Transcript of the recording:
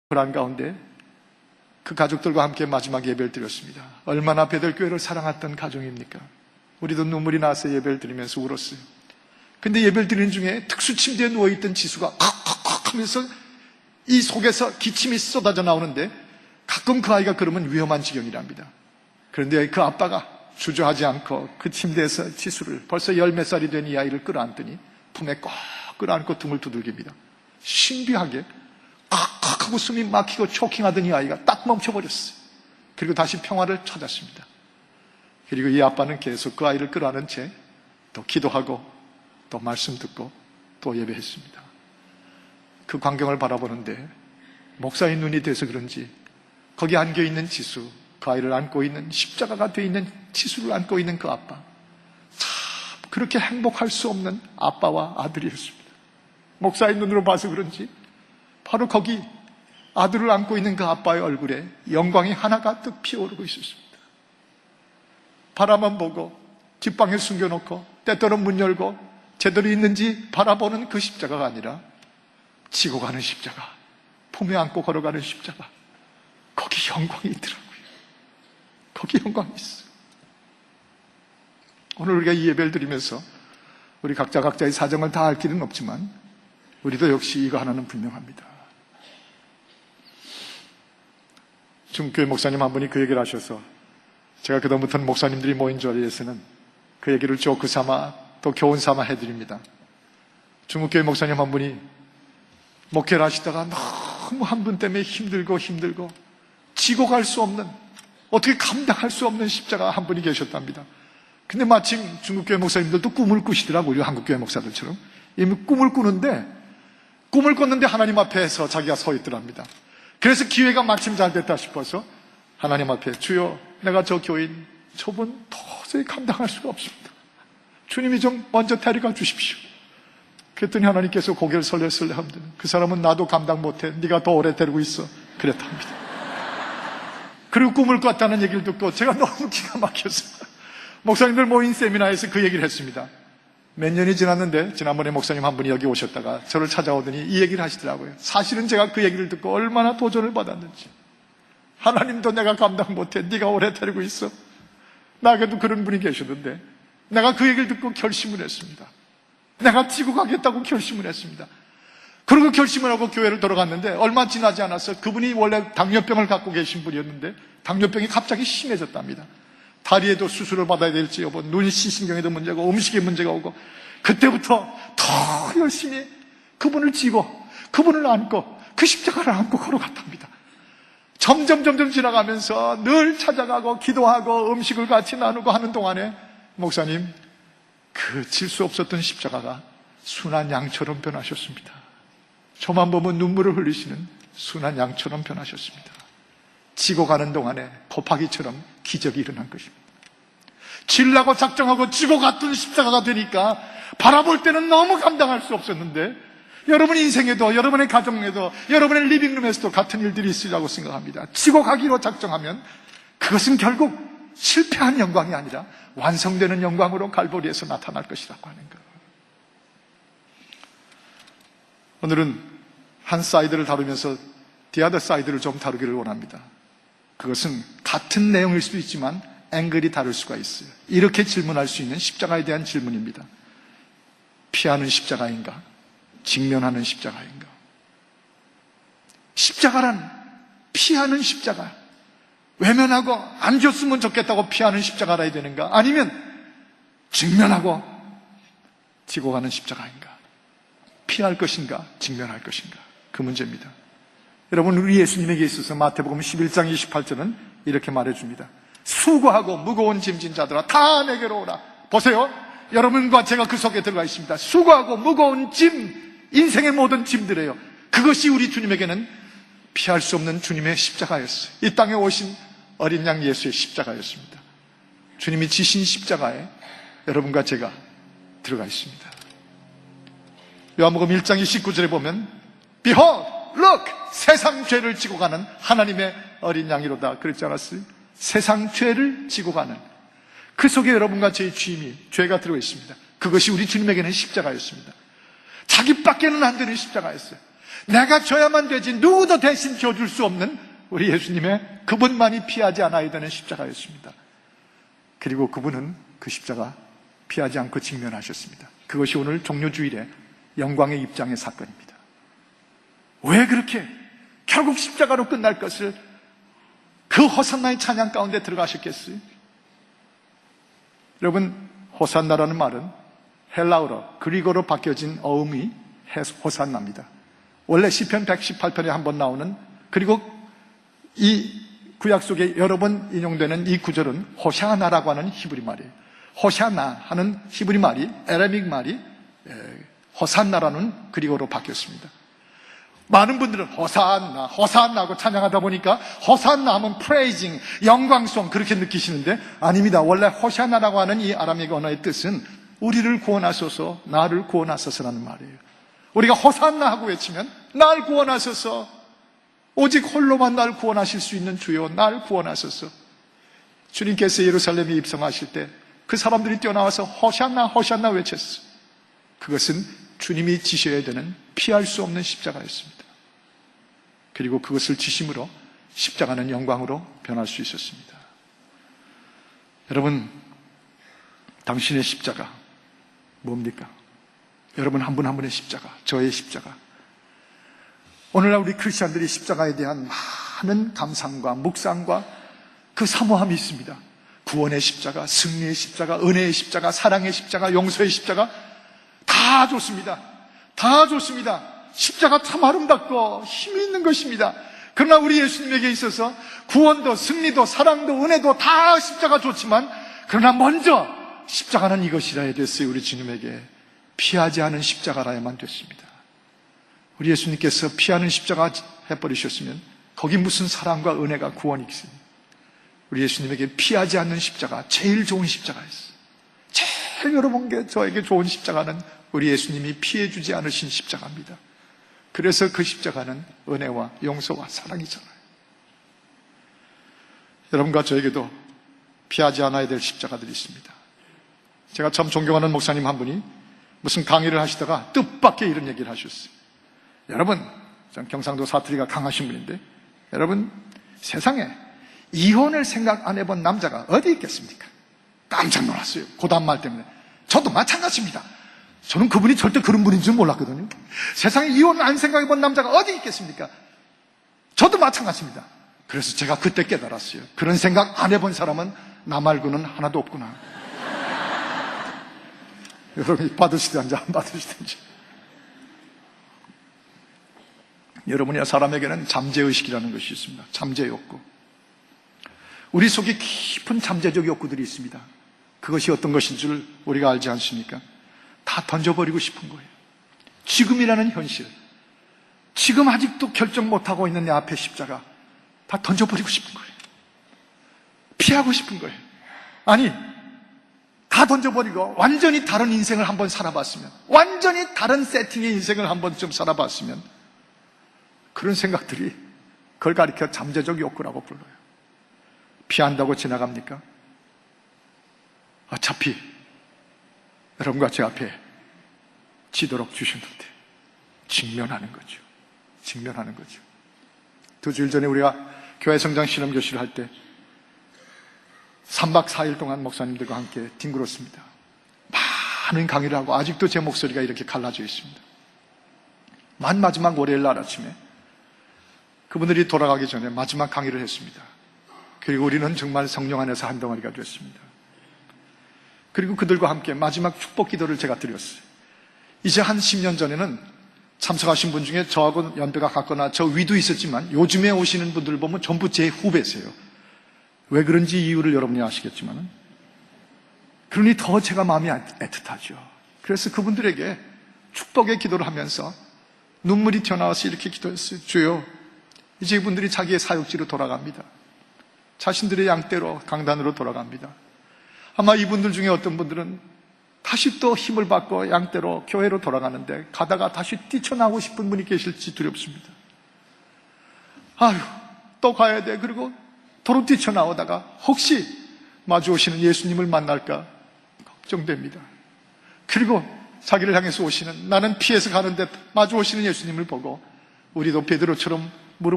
불안 가운데 그 가족들과 함께 마지막 예배를 드렸습니다. 얼마나 베들교회를 사랑했던 가정입니까? 우리도 눈물이 나서 예배를 드리면서 울었어요. 근데 예배를 드리는 중에 특수 침대에 누워있던 지수가 칵칵칵 하면서 이 속에서 기침이 쏟아져 나오는데 가끔 그 아이가 그러면 위험한 지경이랍니다. 그런데 그 아빠가 주저하지 않고 그 침대에서 지수를, 벌써 10몇 살이 된 이 아이를 끌어안더니 품에 꼭 끌어안고 등을 두들깁니다. 신비하게 칵칵 하고 숨이 막히고 초킹하던 이 아이가 딱 멈춰버렸어요. 그리고 다시 평화를 찾았습니다. 그리고 이 아빠는 계속 그 아이를 끌어안은 채 또 기도하고 또 말씀 듣고 또 예배했습니다. 그 광경을 바라보는데 목사의 눈이 돼서 그런지 거기 안겨있는 지수, 그 아이를 안고 있는, 십자가가 되어 있는 지수를 안고 있는 그 아빠, 참 그렇게 행복할 수 없는 아빠와 아들이었습니다. 목사의 눈으로 봐서 그런지 바로 거기 아들을 안고 있는 그 아빠의 얼굴에 영광이 하나 가득 피어오르고 있었습니다. 바라만 보고 뒷방에 숨겨놓고 때때로 문 열고 제대로 있는지 바라보는 그 십자가가 아니라 지고 가는 십자가, 품에 안고 걸어가는 십자가, 거기 영광이 있더라고요. 거기 영광이 있어요. 오늘 우리가 이 예배를 드리면서 우리 각자의 사정을 다 알 길은 없지만 우리도 역시 이거 하나는 분명합니다. 중국교회 목사님 한 분이 그 얘기를 하셔서 제가 그다음부터는 목사님들이 모인 자리에서는 그 얘기를 조크 삼아 또 교훈 삼아 해드립니다. 중국교회 목사님 한 분이 목회를 하시다가 너무 한 분 때문에 힘들고 지고 갈 수 없는, 어떻게 감당할 수 없는 십자가 한 분이 계셨답니다. 근데 마침 중국교회 목사님들도 꿈을 꾸시더라고요. 우리 한국교회 목사들처럼. 이미 꿈을 꿨는데 하나님 앞에서 자기가 서 있더랍니다. 그래서 기회가 마침 잘 됐다 싶어서 하나님 앞에, 주여, 내가 저 교인 저분 도저히 감당할 수가 없습니다. 주님이 좀 먼저 데려가 주십시오. 그랬더니 하나님께서 고개를 설레설레 합니다. 그 사람은 나도 감당 못해, 네가 더 오래 데리고 있어, 그랬답니다. 그리고 꿈을 꿨다는 얘기를 듣고 제가 너무 기가 막혀서 목사님들 모인 세미나에서 그 얘기를 했습니다. 몇 년이 지났는데 지난번에 목사님 한 분이 여기 오셨다가 저를 찾아오더니 이 얘기를 하시더라고요. 사실은 제가 그 얘기를 듣고 얼마나 도전을 받았는지, 하나님도 내가 감당 못해, 네가 오래 데리고 있어, 나에게도 그런 분이 계셨는데 내가 그 얘기를 듣고 결심을 했습니다. 내가 지고 가겠다고 결심을 했습니다. 그리고 결심을 하고 교회를 돌아갔는데 얼마 지나지 않아서 그분이 원래 당뇨병을 갖고 계신 분이었는데 당뇨병이 갑자기 심해졌답니다. 다리에도 수술을 받아야 될지 여부, 눈 시신경에도 문제가 오고 음식에 문제가 오고, 그때부터 더 열심히 그분을 지고 그분을 안고 그 십자가를 안고 걸어갔답니다. 점점 지나가면서 늘 찾아가고 기도하고 음식을 같이 나누고 하는 동안에 목사님, 그 질 수 없었던 십자가가 순한 양처럼 변하셨습니다. 저만 보면 눈물을 흘리시는 순한 양처럼 변하셨습니다. 지고 가는 동안에 곱하기처럼 기적이 일어난 것입니다. 질라고 작정하고 지고 갔던 십자가가 되니까 바라볼 때는 너무 감당할 수 없었는데, 여러분 인생에도, 여러분의 가정에도, 여러분의 리빙룸에서도 같은 일들이 있으리라고 생각합니다. 지고 가기로 작정하면 그것은 결국 실패한 영광이 아니라 완성되는 영광으로 갈보리에서 나타날 것이라고 하는 것. 오늘은 한 사이드를 다루면서 디아더 사이드를 좀 다루기를 원합니다. 그것은 같은 내용일 수도 있지만 앵글이 다를 수가 있어요. 이렇게 질문할 수 있는 십자가에 대한 질문입니다. 피하는 십자가인가? 직면하는 십자가인가? 십자가란 피하는 십자가, 외면하고 안 줬으면 좋겠다고 피하는 십자가라 해야 되는가? 아니면 직면하고 지고 가는 십자가인가? 피할 것인가? 직면할 것인가? 그 문제입니다. 여러분, 우리 예수님에게 있어서 마태복음 11장 28절은 이렇게 말해줍니다. 수고하고 무거운 짐진 자들아 다 내게로 오라. 보세요, 여러분과 제가 그 속에 들어가 있습니다. 수고하고 무거운 짐, 인생의 모든 짐들이에요. 그것이 우리 주님에게는 피할 수 없는 주님의 십자가였어요. 이 땅에 오신 어린 양 예수의 십자가였습니다. 주님이 지신 십자가에 여러분과 제가 들어가 있습니다. 요한복음 1장 29절에 보면 Behold, look! 세상 죄를 지고 가는 하나님의 어린 양이로다 그랬지 않았어요? 세상 죄를 지고 가는, 그 속에 여러분과 제 주임이, 죄가 들어가 있습니다. 그것이 우리 주님에게는 십자가였습니다. 자기밖에는 안 되는 십자가였어요. 내가 져야만 되지 누구도 대신 져줄 수 없는 우리 예수님의 그분만이 피하지 않아야 되는 십자가였습니다. 그리고 그분은 그 십자가 피하지 않고 직면하셨습니다. 그것이 오늘 종료주일의 영광의 입장의 사건입니다. 왜 그렇게 결국 십자가로 끝날 것을 그 호산나의 찬양 가운데 들어가셨겠어요? 여러분, 호산나라는 말은 헬라어로 그리고로 바뀌어진 어음이 호산나입니다. 원래 시편 118편에 한번 나오는, 그리고 이 구약 속에 여러 번 인용되는 이 구절은 호샤나라고 하는 히브리 말이에요. 호샤나 하는 히브리 말이, 에라믹 말이 호산나라는 그리고로 바뀌었습니다. 많은 분들은 호산나, 호산나 하고 찬양하다 보니까 호산나 하면 praising, 영광송 그렇게 느끼시는데 아닙니다. 원래 호샤나라고 하는 이 아람익 언어의 뜻은 우리를 구원하소서, 나를 구원하소서라는 말이에요. 우리가 호산나 하고 외치면 날 구원하소서, 오직 홀로만 날 구원하실 수 있는 주여 날 구원하소서. 주님께서 예루살렘에 입성하실 때 그 사람들이 뛰어나와서 호산나 호산나 외쳤어요. 그것은 주님이 지셔야 되는 피할 수 없는 십자가였습니다. 그리고 그것을 지심으로 십자가는 영광으로 변할 수 있었습니다. 여러분, 당신의 십자가 뭡니까? 여러분 한 분 한 분의 십자가, 저의 십자가. 오늘날 우리 크리스찬들이 십자가에 대한 많은 감상과 묵상과 그 사모함이 있습니다. 구원의 십자가, 승리의 십자가, 은혜의 십자가, 사랑의 십자가, 용서의 십자가, 다 좋습니다. 다 좋습니다. 십자가 참 아름답고 힘이 있는 것입니다. 그러나 우리 예수님에게 있어서 구원도 승리도 사랑도 은혜도 다 십자가 좋지만, 그러나 먼저 십자가는 이것이라 됐어요. 우리 주님에게 피하지 않은 십자가라야만 됐습니다. 우리 예수님께서 피하는 십자가 해버리셨으면 거기 무슨 사랑과 은혜가 구원이 있습니다. 우리 예수님에게 피하지 않는 십자가, 제일 좋은 십자가였어요. 제일 여러분께 저에게 좋은 십자가는 우리 예수님이 피해주지 않으신 십자가입니다. 그래서 그 십자가는 은혜와 용서와 사랑이잖아요. 여러분과 저에게도 피하지 않아야 될 십자가들이 있습니다. 제가 참 존경하는 목사님 한 분이 무슨 강의를 하시다가 뜻밖의 이런 얘기를 하셨어요. 여러분, 전 경상도 사투리가 강하신 분인데, 여러분, 세상에 이혼을 생각 안 해본 남자가 어디 있겠습니까? 깜짝 놀랐어요. 고단말 때문에. 저도 마찬가지입니다. 저는 그분이 절대 그런 분인 줄 몰랐거든요. 세상에 이혼을 안 생각해 본 남자가 어디 있겠습니까? 저도 마찬가지입니다. 그래서 제가 그때 깨달았어요. 그런 생각 안 해본 사람은 나 말고는 하나도 없구나. 여러분이 받으시든지 안 받으시든지. 여러분이야 사람에게는 잠재의식이라는 것이 있습니다. 잠재욕구. 우리 속에 깊은 잠재적 욕구들이 있습니다. 그것이 어떤 것인 줄 우리가 알지 않습니까? 다 던져버리고 싶은 거예요. 지금이라는 현실, 지금 아직도 결정 못하고 있는 내 앞에 십자가 다 던져버리고 싶은 거예요. 피하고 싶은 거예요. 아니, 다 던져버리고 완전히 다른 인생을 한번 살아봤으면, 완전히 다른 세팅의 인생을 한번 좀 살아봤으면, 그런 생각들이 그걸 가리켜 잠재적 욕구라고 불러요. 피한다고 지나갑니까? 어차피 여러분과 제 앞에 지도록 주셨는데 직면하는 거죠. 직면하는 거죠. 2주일 전에 우리가 교회 성장 실험교실을 할 때 3박 4일 동안 목사님들과 함께 뒹굴었습니다. 많은 강의를 하고 아직도 제 목소리가 이렇게 갈라져 있습니다. 마지막 월요일 날 아침에 그분들이 돌아가기 전에 마지막 강의를 했습니다. 그리고 우리는 정말 성령 안에서 한 덩어리가 됐습니다. 그리고 그들과 함께 마지막 축복 기도를 제가 드렸어요. 이제 한 10년 전에는 참석하신 분 중에 저하고 연배가 같거나 저 위도 있었지만 요즘에 오시는 분들 보면 전부 제 후배세요. 왜 그런지 이유를 여러분이 아시겠지만, 그러니 더 제가 마음이 애틋하죠. 그래서 그분들에게 축복의 기도를 하면서 눈물이 튀어나와서 이렇게 기도했어요. 주여, 이제 이분들이 자기의 사역지로 돌아갑니다. 자신들의 양떼로 강단으로 돌아갑니다. 아마 이분들 중에 어떤 분들은 다시 또 힘을 받고 양떼로 교회로 돌아가는데 가다가 다시 뛰쳐나오고 싶은 분이 계실지 두렵습니다. 아유, 또 가야 돼. 그리고 도로 뛰쳐나오다가 혹시 마주오시는 예수님을 만날까 걱정됩니다. 그리고 자기를 향해서 오시는, 나는 피해서 가는데 마주오시는 예수님을 보고 우리도 베드로처럼